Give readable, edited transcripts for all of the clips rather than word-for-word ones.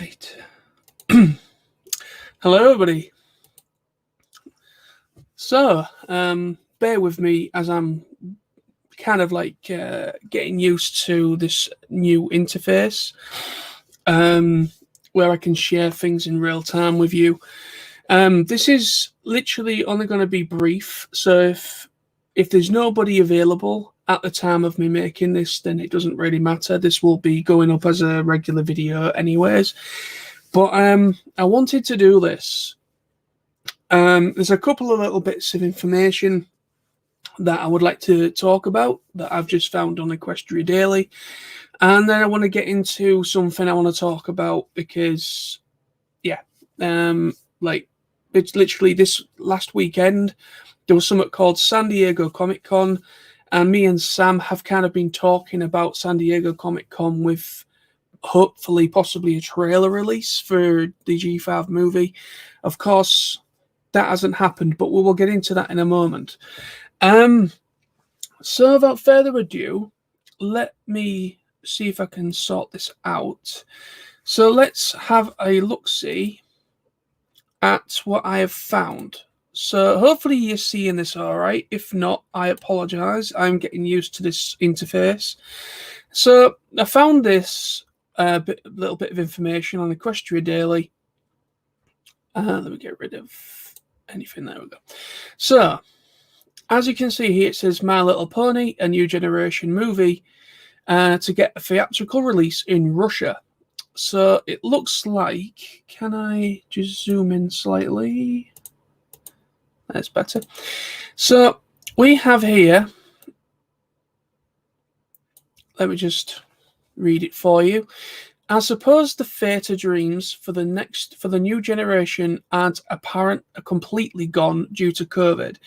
Right. Hello, everybody. So, bear with me as I'm kind of like getting used to this new interface where I can share things in real time with you. This is literally only going to be brief. So if there's nobody available at the time of me making this, then it doesn't really matter. This will be going up as a regular video anyways. But I wanted to do this. There's a couple of little bits of information that I would like to talk about that I've just found on Equestria Daily. And then I want to get into something I want to talk about because, yeah, like it's literally this last weekend, there was something called San Diego Comic Con. And me and Sam have kind of been talking about San Diego Comic Con with hopefully possibly a trailer release for the G5 movie. Of course, that hasn't happened, but we will get into that in a moment. So without further ado, let me see if I can sort this out. So let's have a look-see at what I have found. So hopefully you're seeing this all right. If not, I apologize. I'm getting used to this interface. So I found this little bit of information on Equestria Daily. Let me get rid of anything. There we go. So as you can see here, it says My Little Pony, a new generation movie to get a theatrical release in Russia. So it looks like, can I just zoom in slightly? That's better. So we have here, let me just read it for you. I suppose the theatre dreams for the new generation aren't completely gone due to COVID.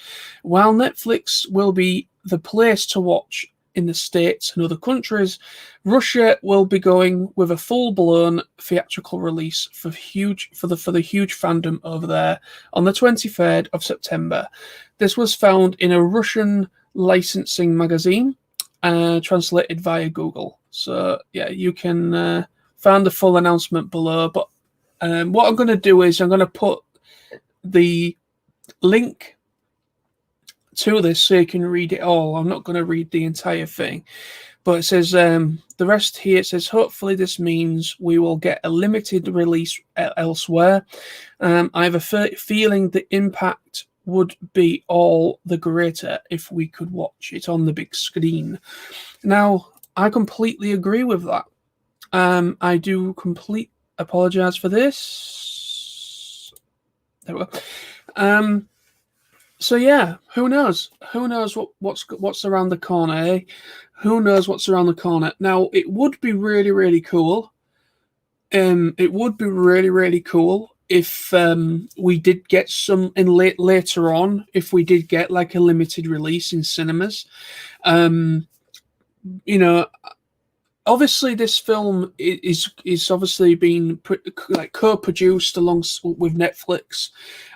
While Netflix will be the place to watch in the States and other countries, Russia will be going with a full-blown theatrical release for the huge fandom over there on the 23rd of September. This was found in a Russian licensing magazine, translated via Google. So yeah, you can find the full announcement below. But what I'm going to do is I'm going to put the link to this so you can read it all. I'm not going to read the entire thing, but it says the rest here. It says hopefully this means we will get a limited release elsewhere. I have a feeling the impact would be all the greater if we could watch it on the big screen. Now, I completely agree with that. I do apologize for this. There we go. So yeah, who knows? Who knows what's around the corner, eh? Who knows what's around the corner? Now, it would be really, really cool. It would be really, really cool if we did get some later on. If we did get like a limited release in cinemas, you know. Obviously, this film is obviously being co-produced along with Netflix,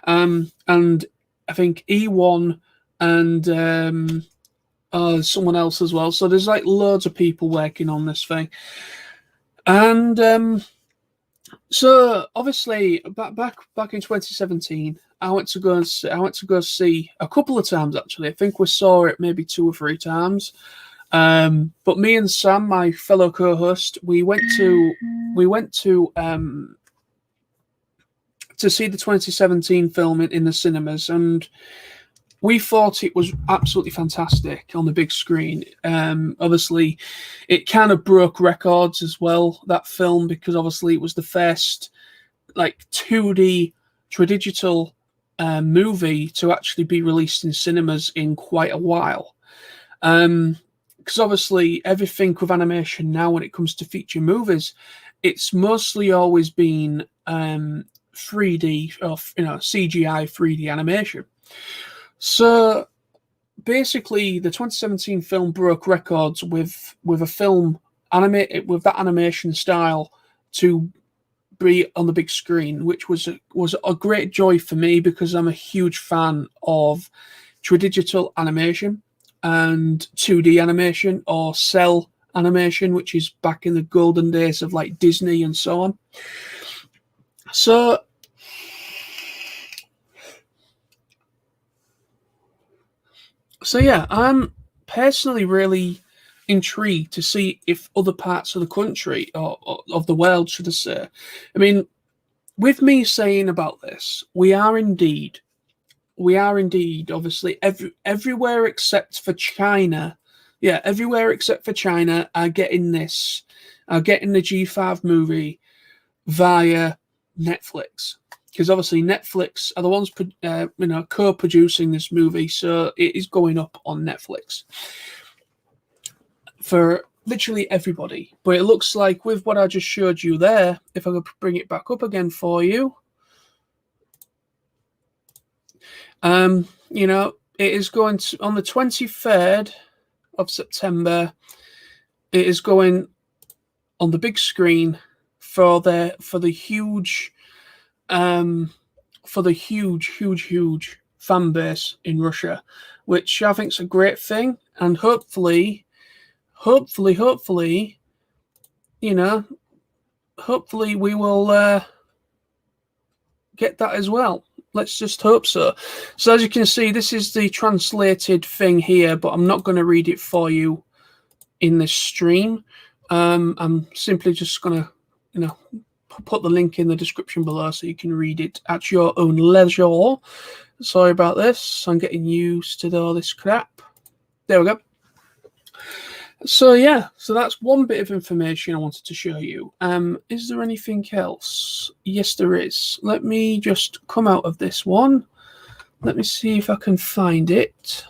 and I think E1 and someone else as well. So there's like loads of people working on this thing, and so obviously back in 2017, I went to go see a couple of times actually. I think we saw it maybe 2 or 3 times. But me and Sam, my fellow co-host, we went to see the 2017 film in the cinemas, and we thought it was absolutely fantastic on the big screen. Obviously, it kind of broke records as well, that film, because obviously it was the first like 2D digital movie to actually be released in cinemas in quite a while. Because obviously everything with animation now, when it comes to feature movies, it's mostly always been 3D or CGI 3D animation. So basically, the 2017 film broke records with a film animated with that animation style to be on the big screen, which was a great joy for me because I'm a huge fan of digital animation and 2D animation or cell animation, which is back in the golden days of like Disney and so on. So yeah, I'm personally really intrigued to see if other parts of the country, or of the world, should I say. I mean, with me saying about this, we are indeed, obviously, everywhere except for China. Yeah, everywhere except for China are getting this, are getting the G5 movie via Netflix, because obviously Netflix are the ones co-producing this movie, so it is going up on Netflix for literally everybody. But it looks like, with what I just showed you there, if I could bring it back up again for you, it is going to, on the 23rd of September. It is going on the big screen for the huge huge fan base in Russia, which I think is a great thing, and hopefully, you know, hopefully we will get that as well. Let's just hope so. So as you can see, this is the translated thing here, but I'm not going to read it for you in this stream. I'm simply just going to, put the link in the description below so you can read it at your own leisure. Sorry about this. I'm getting used to all this crap. There we go. So yeah, so that's one bit of information I wanted to show you. Is there anything else? Yes, there is. Let me just come out of this one. Let me see if I can find it.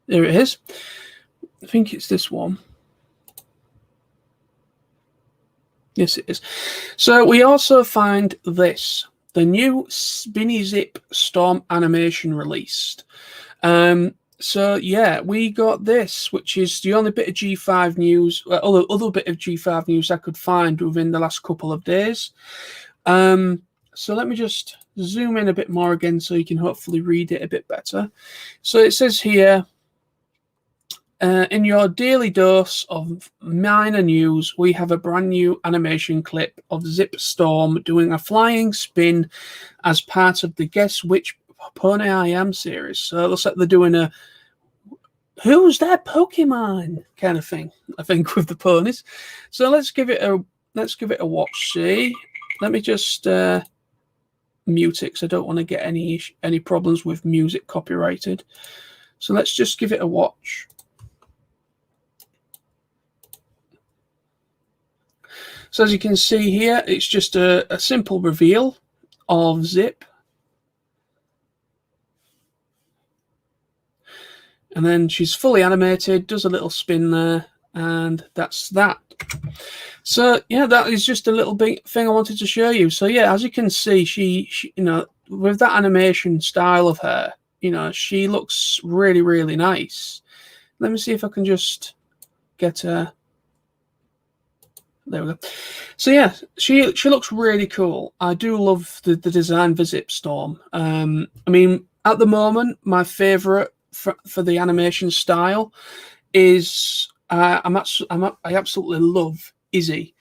There it is. I think it's this one. Yes, it is. So we also find this, the new Spinny Zipp Storm animation released. So yeah, we got this, which is the only bit of G5 news, other bit of G5 news I could find within the last couple of days. So let me just zoom in a bit more again so you can hopefully read it a bit better. So it says here, in your daily dose of minor news, we have a brand new animation clip of Zipp Storm doing a flying spin as part of the Guess Which Pony I Am series. So it looks like they're doing a "Who's that Pokemon" kind of thing, I think, with the ponies. So let's give it a watch. See, let me just mute it because I don't want to get any problems with music copyrighted. So let's just give it a watch. So as you can see here, it's just a simple reveal of Zipp. And then she's fully animated, does a little spin there, and that's that. So yeah, that is just a little big thing I wanted to show you. So yeah, as you can see, she with that animation style of her, she looks really, really nice. Let me see if I can just get her. There we go. So yeah, she looks really cool. I do love the design for Zipp Storm. I mean, at the moment, my favorite for the animation style is I absolutely love Izzy.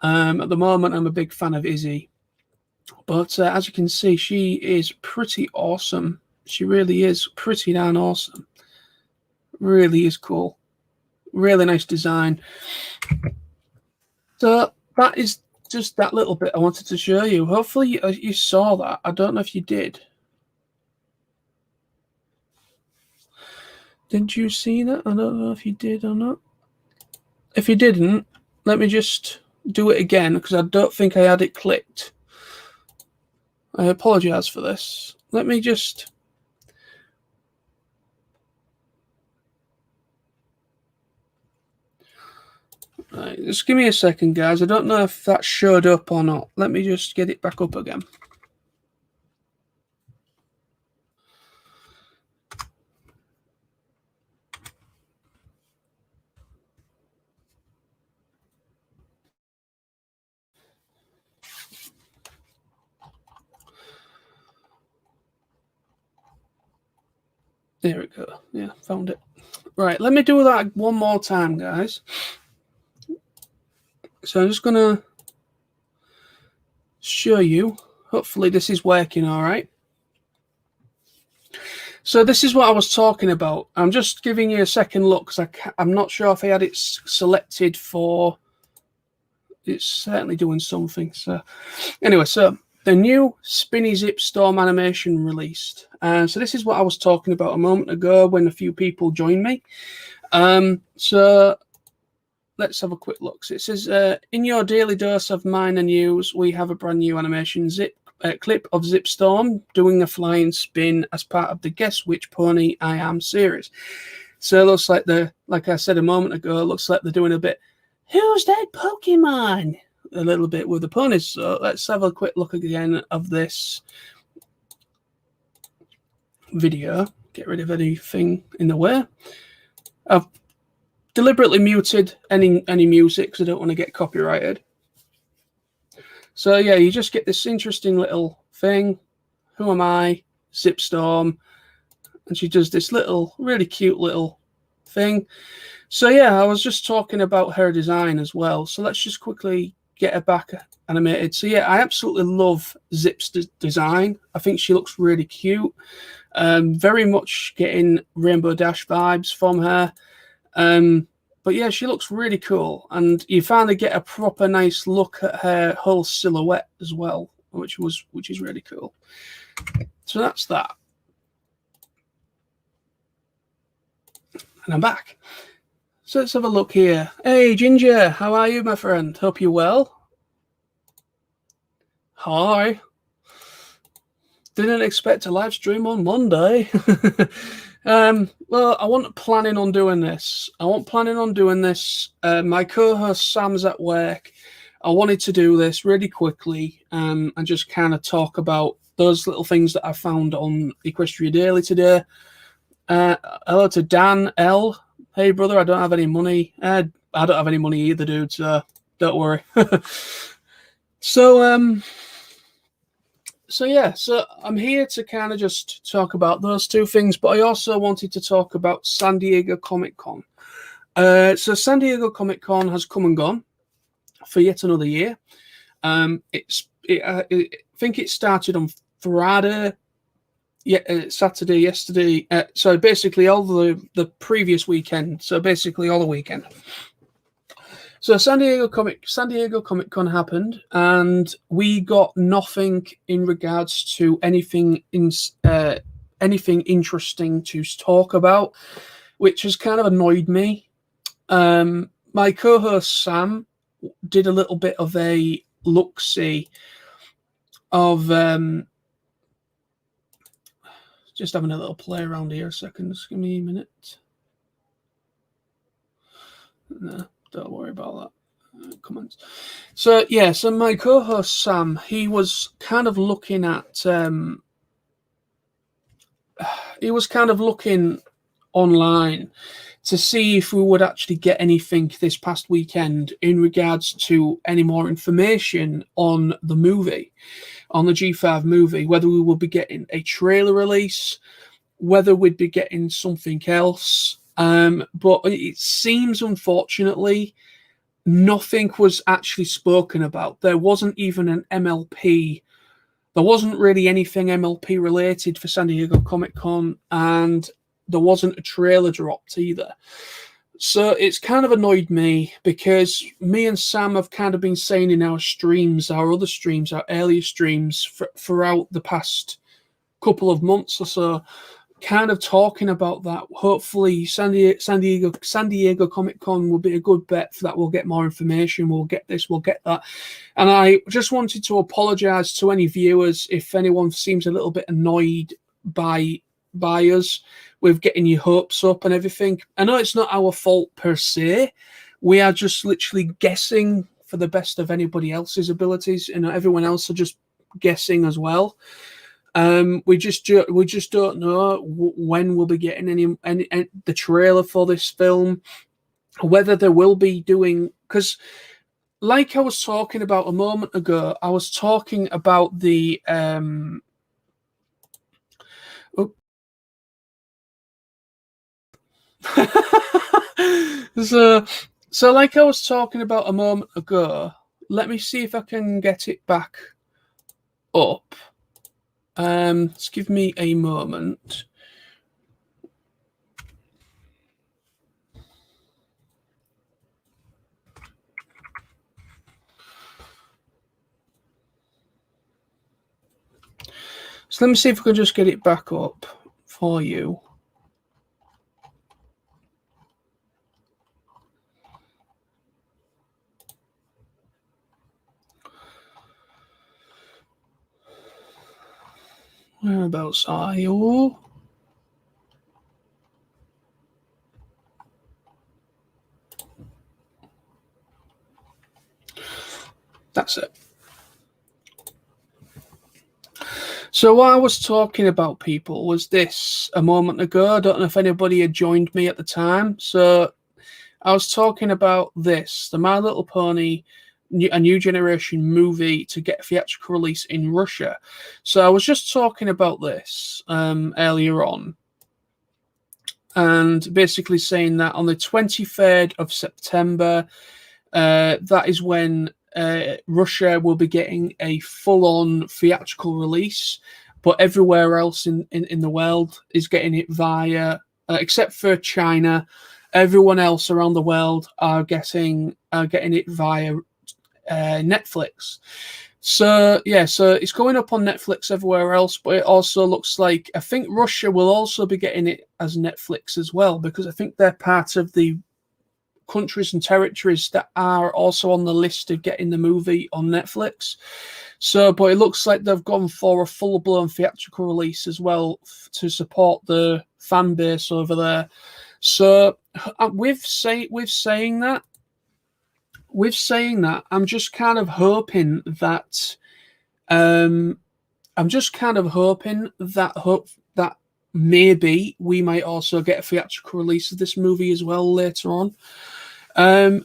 At the moment, I'm a big fan of Izzy, but as you can see, she is pretty awesome. She really is pretty darn awesome. Really is cool. Really nice design. So that is just that little bit I wanted to show you. Hopefully you saw that. I don't know if you did. Didn't you see that? I don't know if you did or not. If you didn't, let me just do it again because I don't think I had it clicked. I apologize for this. Let me just... Right, just give me a second, guys. I don't know if that showed up or not. Let me just get it back up again. There we go. Yeah, found it. Right, let me do that one more time, guys. So I'm just going to show you. Hopefully this is working all right. So this is what I was talking about. I'm just giving you a second look because I'm not sure if I had it selected for. It's certainly doing something. So anyway, so the new Spinny Zip Storm animation released. So this is what I was talking about a moment ago when a few people joined me. So let's have a quick look. So it says, in your daily dose of minor news, we have a brand new animation clip of Zip Storm doing a flying spin as part of the Guess Which Pony I Am series. So it looks like like I said a moment ago, it looks like they're doing a bit, who's that Pokemon? A little bit with the ponies. So let's have a quick look again of this video. Get rid of anything in the way. I've deliberately muted any music because I don't want to get copyrighted. So yeah, you just get this interesting little thing. Who am I? Zip Storm. And she does this little, really cute little thing. So yeah, I was just talking about her design as well. So let's just quickly get her back animated. So yeah, I absolutely love Zip's design. I think she looks really cute. Very much getting Rainbow Dash vibes from her. But yeah, she looks really cool, and you finally get a proper nice look at her whole silhouette as well, which is really cool. So that's that. And I'm back. So let's have a look here. Hey, Ginger, how are you, my friend? Hope you're well. Hi. Didn't expect a live stream on Monday. Well, I wasn't planning on doing this. My co-host Sam's at work. I wanted to do this really quickly and just kind of talk about those little things that I found on Equestria Daily today. Hello to Dan L. Hey, brother, I don't have any money. I don't have any money either, dude, so don't worry. So yeah, so I'm here to kind of just talk about those two things, but I also wanted to talk about San Diego Comic Con. So San Diego Comic Con has come and gone for yet another year. I think it started on Friday, Saturday, yesterday. So basically all the previous weekend. So basically all the weekend. So San Diego Comic Con happened, and we got nothing in regards to anything interesting to talk about, which has kind of annoyed me. My co-host Sam did a little bit of a look-see of just having a little play around here a second. Just give me a minute. No. Don't worry about that. Comments. So yeah, so my co-host Sam, he was kind of looking at online to see if we would actually get anything this past weekend in regards to any more information on the movie, on the G5 movie, whether we will be getting a trailer release, whether we'd be getting something else. But it seems, unfortunately, nothing was actually spoken about. There wasn't even an MLP. There wasn't really anything MLP related for San Diego Comic Con, and there wasn't a trailer dropped either. So it's kind of annoyed me because me and Sam have kind of been saying in our streams, our earlier streams throughout the past couple of months or so, kind of talking about that. Hopefully San Diego Comic Con will be a good bet for that. We'll get more information, we'll get this, we'll get that. And I just wanted to apologize to any viewers if anyone seems a little bit annoyed by us with getting your hopes up and everything. I know it's not our fault per se. We are just literally guessing for the best of anybody else's abilities, and everyone else are just guessing as well. We just don't know when we'll be getting any the trailer for this film, whether they will be doing, because like I was talking about a moment ago, I was talking about the so like I was talking about a moment ago. Let me see if I can get it back up. Just give me a moment. So let me see if we can just get it back up for you. Whereabouts are you? That's it. So what I was talking about, people, was this a moment ago. I don't know if anybody had joined me at the time. So I was talking about this, the My Little Pony, a new generation movie to get theatrical release in Russia. So I was just talking about this earlier on, and basically saying that on the 23rd of September, that is when Russia will be getting a full-on theatrical release, but everywhere else in the world is getting it via, except for China, everyone else around the world are getting it via Netflix. So yeah, so it's going up on Netflix everywhere else, but it also looks like, I think Russia will also be getting it as Netflix as well, because I think they're part of the countries and territories that are also on the list of getting the movie on Netflix. So, but it looks like they've gone for a full-blown theatrical release as well to support the fan base over there. So, with saying that, I'm just kind of hoping that, that maybe we might also get a theatrical release of this movie as well later on.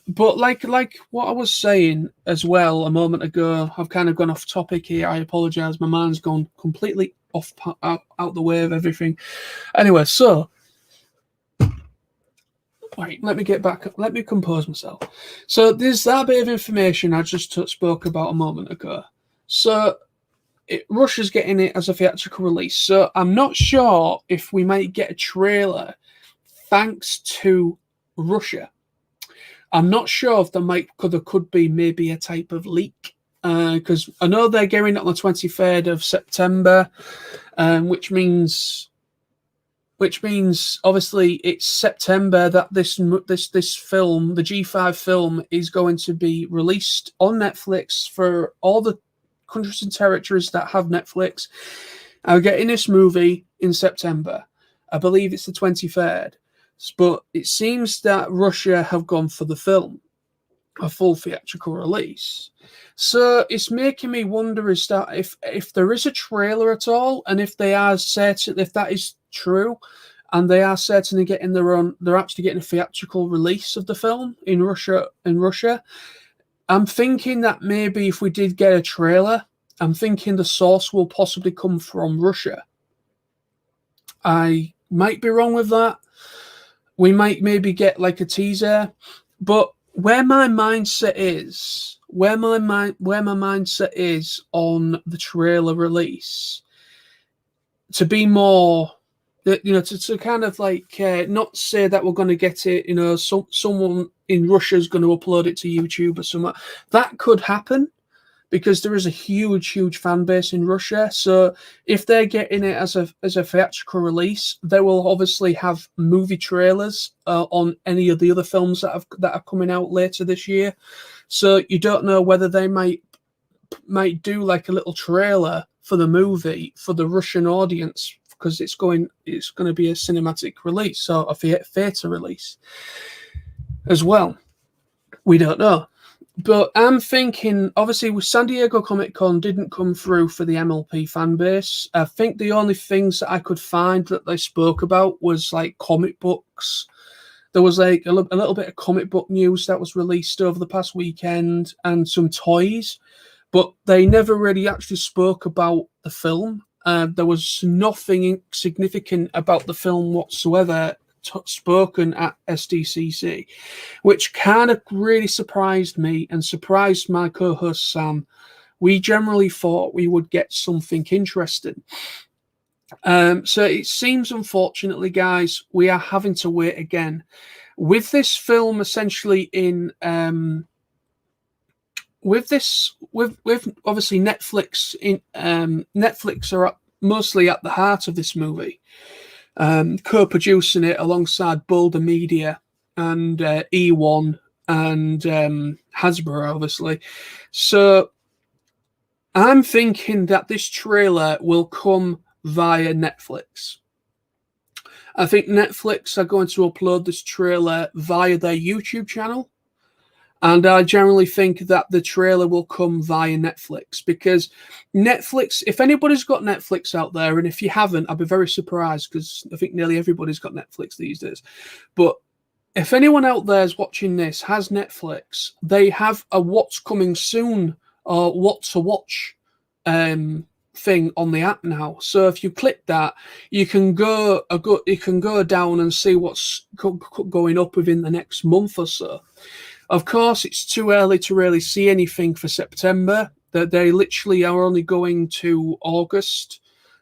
But like what I was saying as well a moment ago, I've kind of gone off topic here. I apologize. My mind's gone completely out the way of everything. Anyway, so right, let me get back. Let me compose myself. So there's that bit of information I just spoke about a moment ago. So Russia's getting it as a theatrical release. So I'm not sure if we might get a trailer thanks to Russia. I'm not sure if there could be maybe a type of leak, because I know they're getting it on the 23rd of September, which means obviously it's September that this film, the G5 film, is going to be released on Netflix for all the countries and territories that have Netflix. Are getting this movie in September. I believe it's the 23rd. But it seems that Russia have gone for the film, a full theatrical release. So it's making me wonder is that if there is a trailer at all, and if they are certain, if that is true, and they are certainly getting they're actually getting a theatrical release of the film in Russia. I'm thinking that maybe if we did get a trailer, I'm thinking the source will possibly come from Russia. I might be wrong with that. We might maybe get like a teaser, but where my mindset is on the trailer release, to be more, to kind of like not say that we're going to get it, someone in Russia is going to upload it to YouTube or something. That could happen, because there is a huge fan base in Russia. So if they're getting it as a theatrical release, they will obviously have movie trailers on any of the other films that are coming out later this year. So you don't know whether they might do like a little trailer for the movie for the Russian audience, because it's going to be a cinematic release, so a theater release as well. We don't know. But I'm thinking, obviously, with San Diego Comic-Con didn't come through for the MLP fan base. I think the only things that I could find that they spoke about was like comic books. There was like a little bit of comic book news that was released over the past weekend, and some toys, but they never really actually spoke about the film. There was nothing significant about the film whatsoever spoken at SDCC, which kind of really surprised me and surprised my co-host Sam we generally thought we would get something interesting. So it seems, unfortunately, guys, we are having to wait again. With this film essentially in with obviously Netflix Netflix are mostly at the heart of this movie, co-producing it alongside Boulder Media and E1 and Hasbro, obviously. So I'm thinking that this trailer will come via Netflix. I think Netflix are going to upload this trailer via their YouTube channel. And I generally think that the trailer will come via Netflix, because Netflix, if anybody's got Netflix out there, and if you haven't, I'd be very surprised, because I think nearly everybody's got Netflix these days. But if anyone out there is watching this has Netflix, they have a what's coming soon or what to watch thing on the app now. So if you click that, you can go down and see what's going up within the next month or so. Of course, it's too early to really see anything for September. That they literally are only going to August.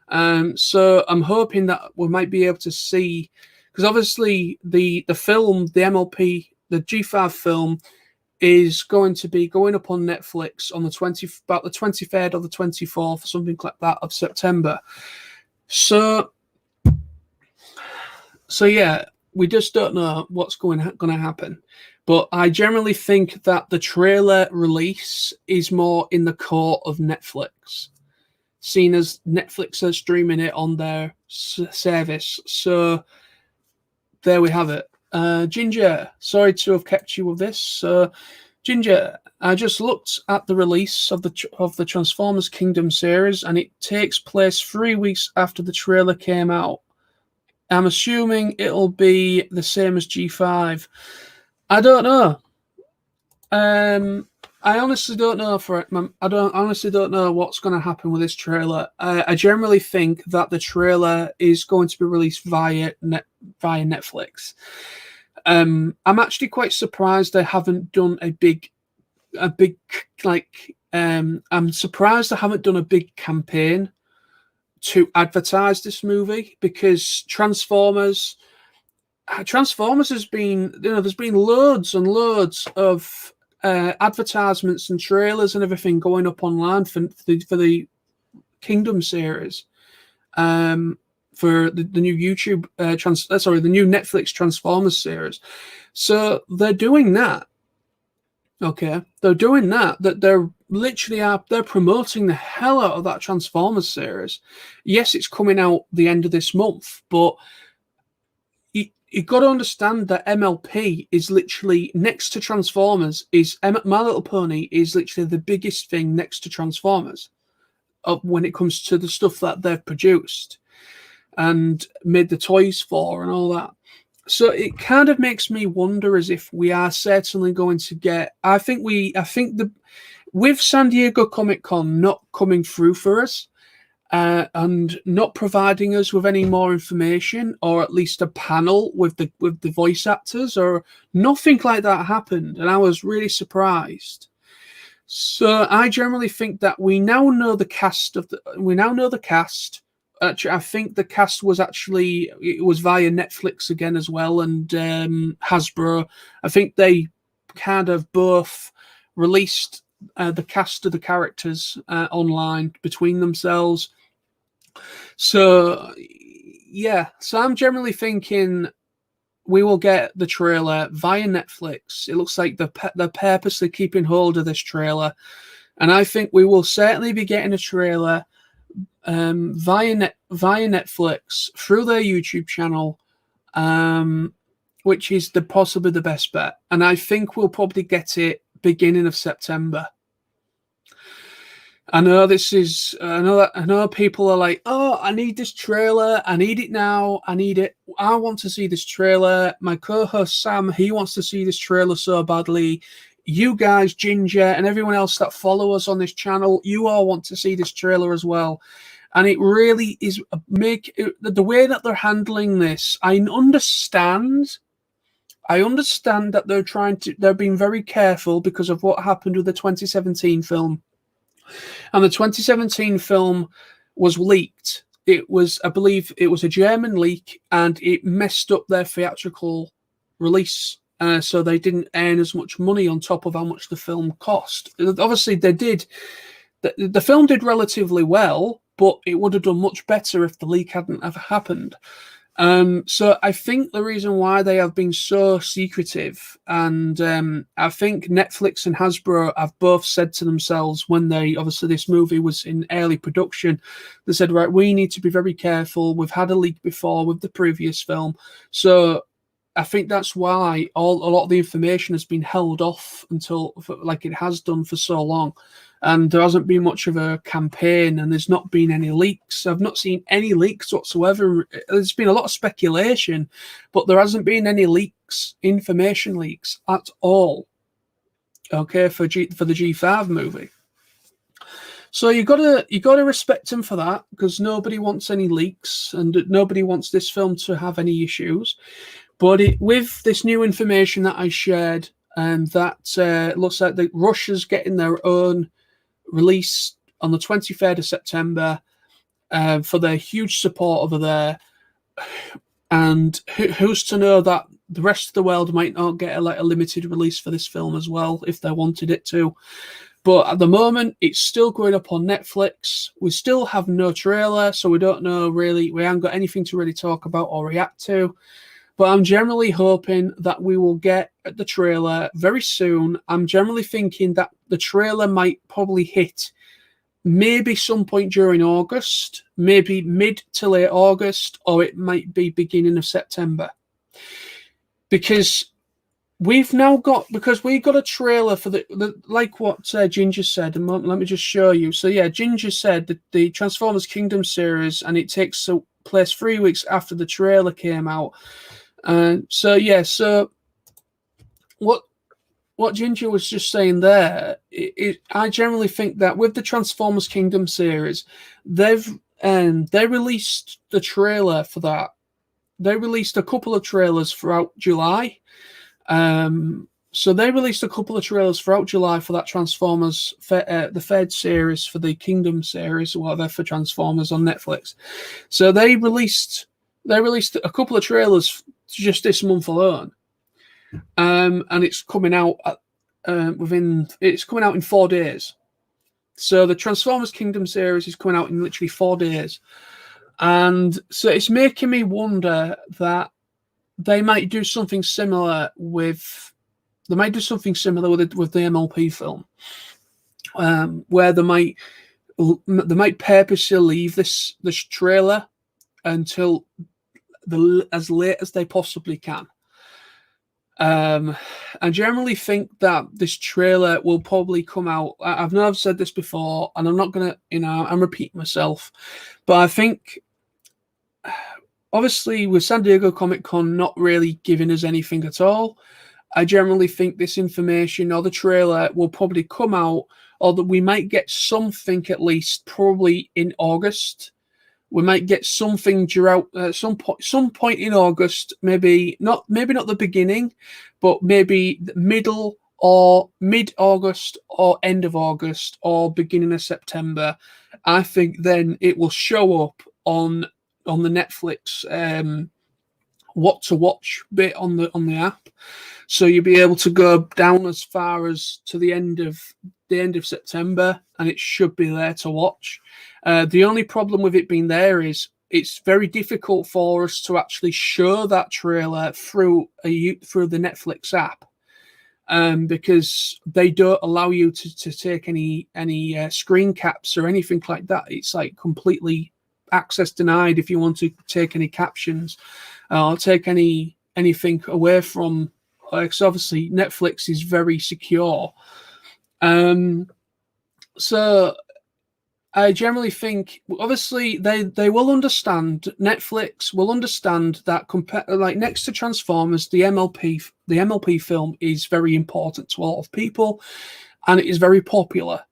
So I'm hoping that we might be able to see, because obviously the film, the MLP, the G5 film, is going to be going up on Netflix on about the 23rd or the 24th, or something like that, of September. So yeah, we just don't know what's going to happen. But I generally think that the trailer release is more in the court of Netflix, seen as Netflix are streaming it on their service. So there we have it. Ginger, sorry to have kept you with this. Ginger, I just looked at the release of the Transformers Kingdom series, and it takes place 3 weeks after the trailer came out. I'm assuming it'll be the same as G5. I don't know. I honestly don't know I honestly don't know what's going to happen with this trailer. I generally think that the trailer is going to be released via Netflix. I'm actually quite surprised they haven't done a big I'm surprised they haven't done a big campaign to advertise this movie, because Transformers has been, there's been loads and loads of advertisements and trailers and everything going up online for the Kingdom series, for the new YouTube the new Netflix Transformers series. So they're doing that. Okay, they're doing that. That they're literally they're promoting the hell out of that Transformers series. Yes, it's coming out the end of this month, but you've got to understand that MLP is literally next to Transformers. My Little Pony is literally the biggest thing next to Transformers when it comes to the stuff that they've produced and made the toys for and all that. So it kind of makes me wonder as if we are certainly going to get. I think with San Diego Comic-Con not coming through for us, and not providing us with any more information, or at least a panel with the voice actors, or nothing like that happened, and I was really surprised. So I generally think that we now know the cast. Actually, I think the cast was via Netflix again as well, and Hasbro. I think they kind of both released the cast of the characters online between themselves. So yeah, so I'm generally thinking we will get the trailer via Netflix. It looks like they're purposely keeping hold of this trailer, and I think we will certainly be getting a trailer via Netflix through their YouTube channel, which is possibly the best bet. And I think we'll probably get it beginning of September. I know people are like, oh, I need this trailer. I need it now. I need it. I want to see this trailer. My co-host Sam, he wants to see this trailer so badly. You guys, Ginger, and everyone else that follow us on this channel, you all want to see this trailer as well. And it really is the way that they're handling this. I understand that they're being very careful because of what happened with the 2017 film. And the 2017 film was leaked. It was, I believe, it was a German leak, and it messed up their theatrical release. So they didn't earn as much money on top of how much the film cost. Obviously, they did. The film did relatively well, but it would have done much better if the leak hadn't ever happened. So I think the reason why they have been so secretive, and I think Netflix and Hasbro have both said to themselves when obviously this movie was in early production, they said, right, we need to be very careful. We've had a leak before with the previous film. So I think that's why a lot of the information has been held off until, like it has done for so long. And there hasn't been much of a campaign, and there's not been any leaks. I've not seen any leaks whatsoever. There's been a lot of speculation, but there hasn't been any leaks, information leaks at all. Okay, for the G5 movie. So you gotta respect him for that, because nobody wants any leaks, and nobody wants this film to have any issues. But with this new information that I shared, and that looks like Russia's getting their own release on the 23rd of September for their huge support over there. And who's to know that the rest of the world might not get a limited release for this film as well, if they wanted it to. But at the moment, it's still going up on Netflix. We still have no trailer, so we don't know really. We haven't got anything to really talk about or react to. But I'm generally hoping that we will get the trailer very soon. I'm generally thinking that the trailer might probably hit maybe some point during August, maybe mid to late August, or it might be beginning of September. Because we got a trailer for like what Ginger said. And let me just show you. So yeah, Ginger said that the Transformers Kingdom series, and it takes place 3 weeks after the trailer came out. So what Ginger was just saying there, I generally think that with the Transformers Kingdom series, they released the trailer for that. They released a couple of trailers throughout July. So they released a couple of trailers throughout July for that Transformers, the Fed series, for the Kingdom series, or whatever, for Transformers on Netflix. So they released a couple of trailers just this month alone, and it's coming out in 4 days. So the Transformers Kingdom series is coming out in literally 4 days, and so it's making me wonder that they might do something similar with the MLP film, where they might purposely leave this trailer until as late as they possibly can. I generally think that this trailer will probably come out. I've said this before, and I'm not gonna, I'm repeating myself, but I think, obviously, with San Diego Comic-Con not really giving us anything at all, I generally think this information or the trailer will probably come out, or that we might get something at least probably in August. We might get something throughout some point in August, maybe not the beginning, but maybe the middle or mid-August or end of August or beginning of September. I think then it will show up on the Netflix what to watch bit on the app, so you'll be able to go down as far as to the end of September, and it should be there to watch. The only problem with it being there is it's very difficult for us to actually show that trailer through the Netflix app, because they don't allow you to take any screen caps or anything like that. It's like completely access denied if you want to take any captions or take anything away from. Because obviously Netflix is very secure. So I generally think, obviously, they will understand. Netflix will understand that next to Transformers, the MLP film is very important to a lot of people, and it is very popular.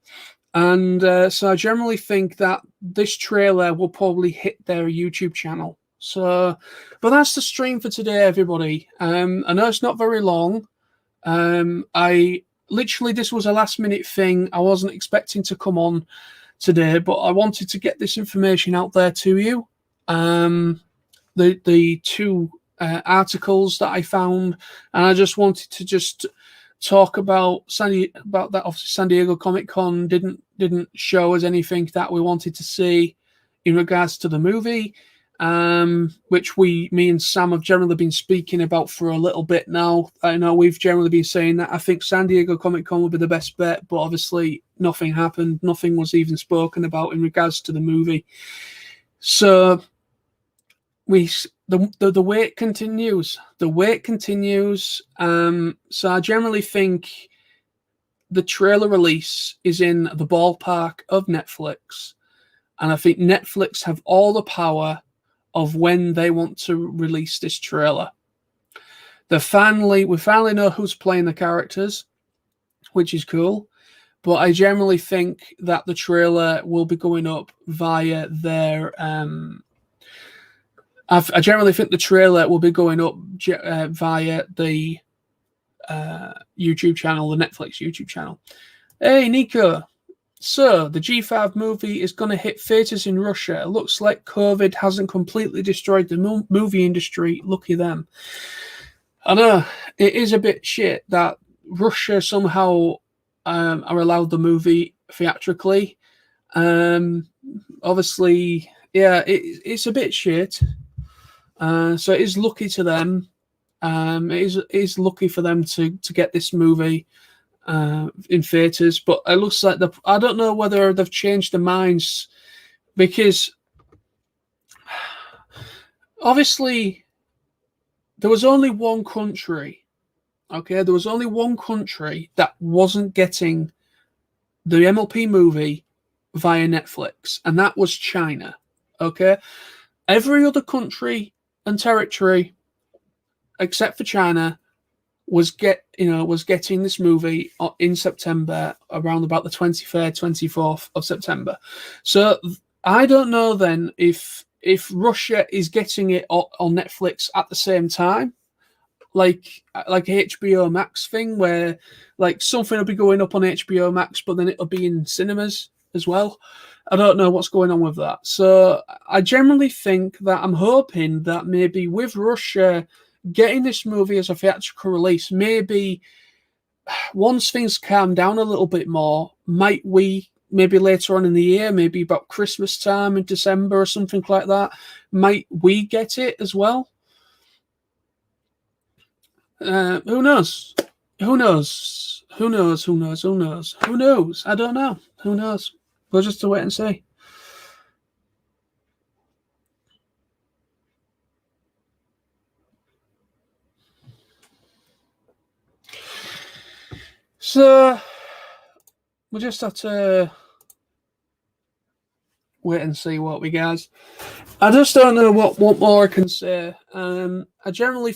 And so I generally think that this trailer will probably hit their YouTube channel. So, but that's the stream for today, everybody. I know it's not very long. I literally, this was a last minute thing. I wasn't expecting to come on today, but I wanted to get this information out there to you. The two articles that I found, and I just wanted to just talk about that. Obviously, San Diego Comic Con didn't show us anything that we wanted to see in regards to the movie, which me and Sam have generally been speaking about for a little bit now. I know we've generally been saying that I think San Diego Comic Con would be the best bet, but obviously nothing happened. Nothing was even spoken about in regards to the movie. So the wait continues. The wait continues. So I generally think the trailer release is in the ballpark of Netflix, and I think Netflix have all the power of when they want to release this trailer. We finally know who's playing the characters, which is cool. But I generally think that the trailer will be going up via their. I generally think the trailer will be going up via the YouTube channel, the Netflix YouTube channel. Hey, Nico. So, the G5 movie is going to hit theaters in Russia. It looks like COVID hasn't completely destroyed the movie industry. Lucky them. I know, it is a bit shit that Russia somehow are allowed the movie theatrically. Obviously, yeah, it's a bit shit. So it is lucky to them. It is lucky for them to get this movie in theaters, but it looks like I don't know whether they've changed their minds, because obviously there was only one country. Okay, there was only one country that wasn't getting the MLP movie via Netflix, and that was China. Okay, every other country and territory except for China was getting this movie in September, around about the 23rd, 24th of September. So I don't know then if Russia is getting it on Netflix at the same time, like HBO Max thing, where like something will be going up on HBO Max, but then it'll be in cinemas as well. I don't know what's going on with that. So I generally think that I'm hoping that maybe with Russia getting this movie as a theatrical release, maybe once things calm down a little bit more, maybe later on in the year, maybe about Christmas time in December or something like that, might we get it as well? Who knows? Who knows? Who knows? Who knows? Who knows? Who knows? I don't know. Who knows? We'll just have to wait and see. So we'll just have to wait and see what we get. I just don't know what more I can say. I generally,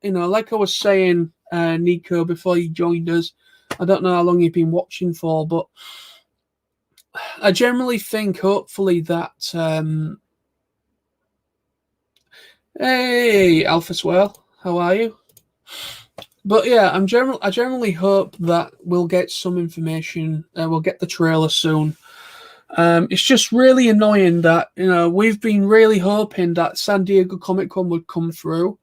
like I was saying, Nico, before you joined us, I don't know how long you've been watching for, but I generally think, hopefully, that hey, Alpha Swell, how are you? But yeah, I generally hope that we'll get some information. We'll get the trailer soon. It's just really annoying that we've been really hoping that San Diego Comic Con would come through,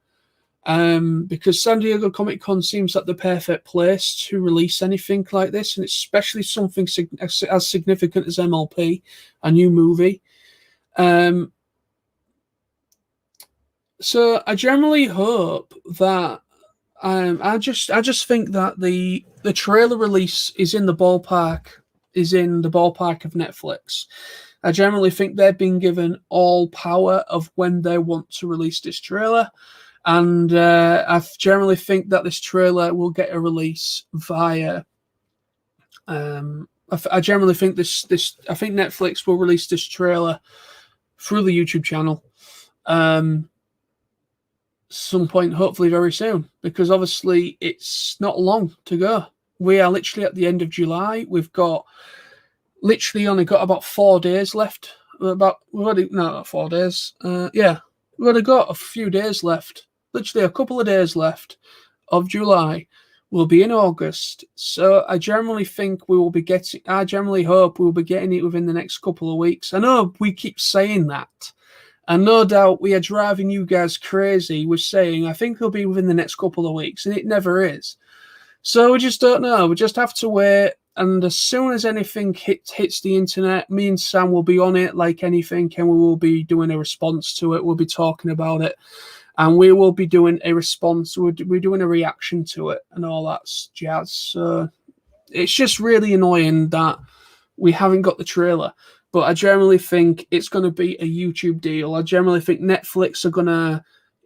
because San Diego Comic Con seems like the perfect place to release anything like this, and especially something as significant as MLP, a new movie. So I generally hope that. I just think that the trailer release is in the ballpark of Netflix. I generally think they've been given all power of when they want to release this trailer, and I generally think that this trailer will get a release via. I generally think I think Netflix will release this trailer through the YouTube channel. Some point, hopefully very soon, because obviously it's not long to go. We are literally at the end of July. We've literally only got about 4 days left. Not 4 days. We've only got a few days left. Literally a couple of days left of July. will be in August. So I generally think we will be getting, I generally hope we will be getting it within the next couple of weeks. I know we keep saying that. And no doubt we are driving you guys crazy with saying, I think it'll be within the next couple of weeks. And it never is. So we just don't know. We just have to wait. And as soon as anything hits the internet, me and Sam will be on it like anything. And we will be doing a response to it. We'll be talking about it. And we will be doing a response. We're doing a reaction to it and all that jazz. So it's just really annoying that we haven't got the trailer. But I generally think it's going to be a YouTube deal. I generally think Netflix are going to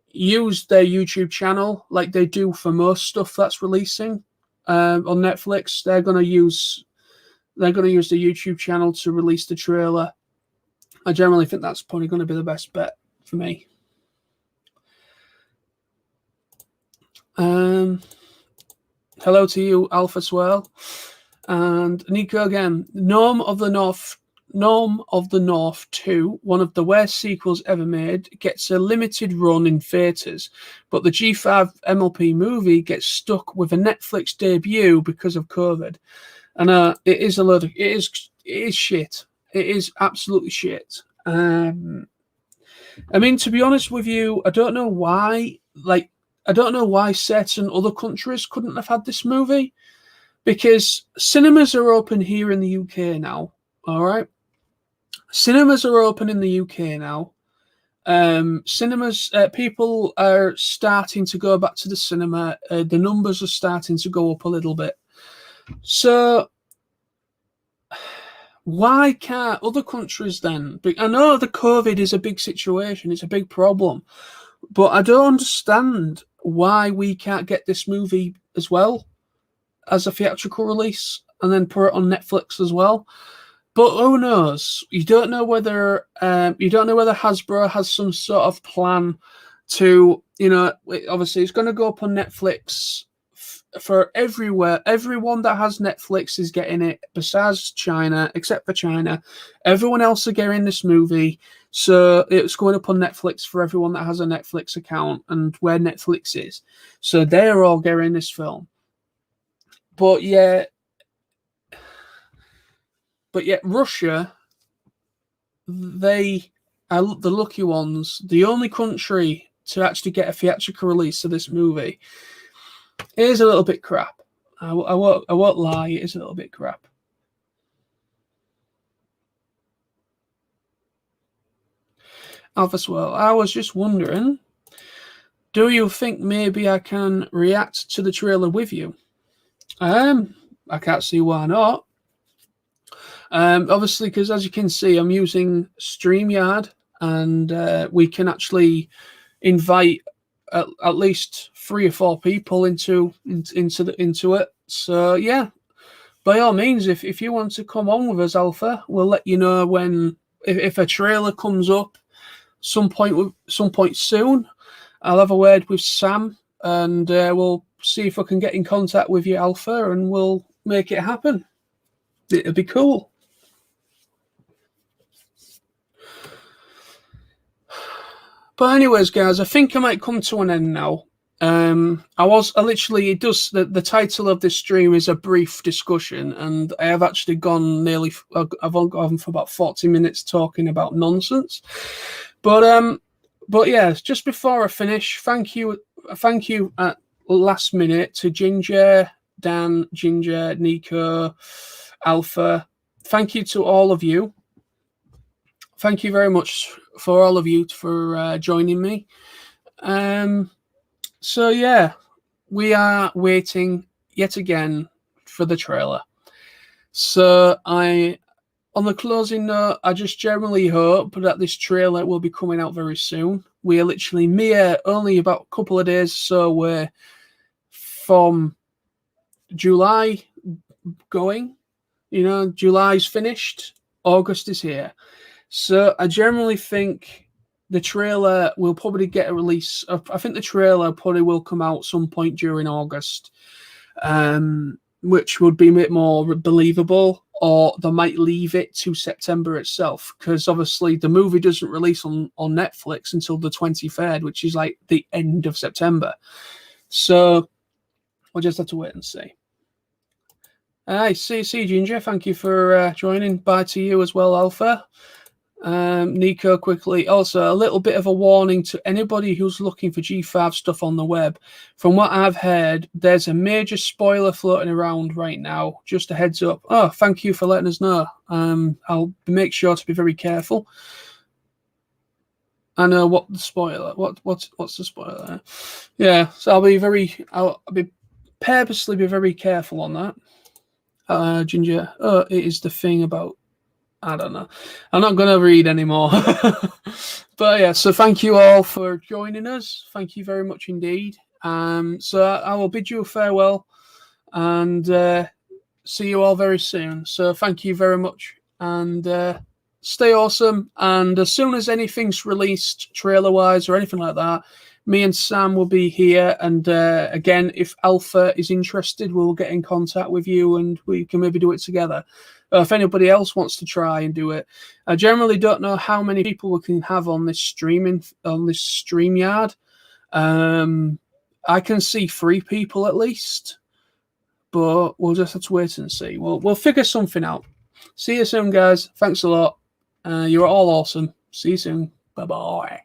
use their YouTube channel like they do for most stuff that's releasing on Netflix. They're going to use the YouTube channel to release the trailer. I generally think that's probably going to be the best bet for me. Hello to you, Alpha Swirl. And Nico again. Norm of the North 2, one of the worst sequels ever made, gets a limited run in theatres, but the G5 MLP movie gets stuck with a Netflix debut because of COVID. And it is shit. It is absolutely shit. I mean, to be honest with you, I don't know why certain other countries couldn't have had this movie, because cinemas are open here in the UK now. All right. Cinemas are open in the UK now. People are starting to go back to the cinema. The numbers are starting to go up a little bit. So why can't other countries then? I know the COVID is a big situation. It's a big problem. But I don't understand why we can't get this movie as well as a theatrical release and then put it on Netflix as well. But who knows? You don't know whether Hasbro has some sort of plan to, obviously it's going to go up on Netflix for everywhere. Everyone that has Netflix is getting it, besides China, except for China. Everyone else are getting this movie. So it's going up on Netflix for everyone that has a Netflix account and where Netflix is. So they're all getting this film. But yeah, Russia, they are the lucky ones. The only country to actually get a theatrical release of this movie. It is a little bit crap. I won't lie, it is a little bit crap. Alpha Swell, I was just wondering, do you think maybe I can react to the trailer with you? I can't see why not. Obviously, because as you can see, I'm using StreamYard, and we can actually invite at least 3 or 4 people into it. So yeah, by all means, if you want to come on with us, Alpha, we'll let you know when if a trailer comes up some point soon. I'll have a word with Sam, and we'll see if I can get in contact with you, Alpha, and we'll make it happen. It'll be cool. But anyways, guys, I think I might come to an end now. The title of this stream is a brief discussion, and I have actually gone I've gone for about 40 minutes talking about nonsense. But yeah, just before I finish, thank you at last minute to Ginger, Dan, Ginger, Nico, Alpha. Thank you to all of you. Thank you very much for all of you for joining me. So yeah, we are waiting yet again for the trailer. So on the closing note, I just generally hope that this trailer will be coming out very soon. We are literally only about a couple of days so away from July going. July's finished, August is here. So I generally think the trailer will probably get a release. I think the trailer probably will come out some point during August, which would be a bit more believable, or they might leave it to September itself, because obviously the movie doesn't release on Netflix until the 23rd, which is like the end of September. So we'll just have to wait and see. Hi, see Ginger. Thank you for joining. Bye to you as well, Alpha. Nico, quickly. Also, a little bit of a warning to anybody who's looking for G5 stuff on the web. From what I've heard, there's a major spoiler floating around right now. Just a heads up. Oh, thank you for letting us know. I'll make sure to be very careful. I know what the spoiler. What's the spoiler? Yeah, so I'll be purposely be very careful on that. Ginger. Oh, it is the thing about. I don't know. I'm not going to read anymore. But yeah, so thank you all for joining us. Thank you very much indeed. So I will bid you a farewell and see you all very soon. So thank you very much and stay awesome. And as soon as anything's released trailer-wise or anything like that, me and Sam will be here. And again, if Alpha is interested, we'll get in contact with you and we can maybe do it together. If anybody else wants to try and do it, I generally don't know how many people we can have on this StreamYard. I can see 3 people at least, but we'll just have to wait and see. We'll figure something out. See you soon, guys. Thanks a lot. You're all awesome. See you soon. Bye bye.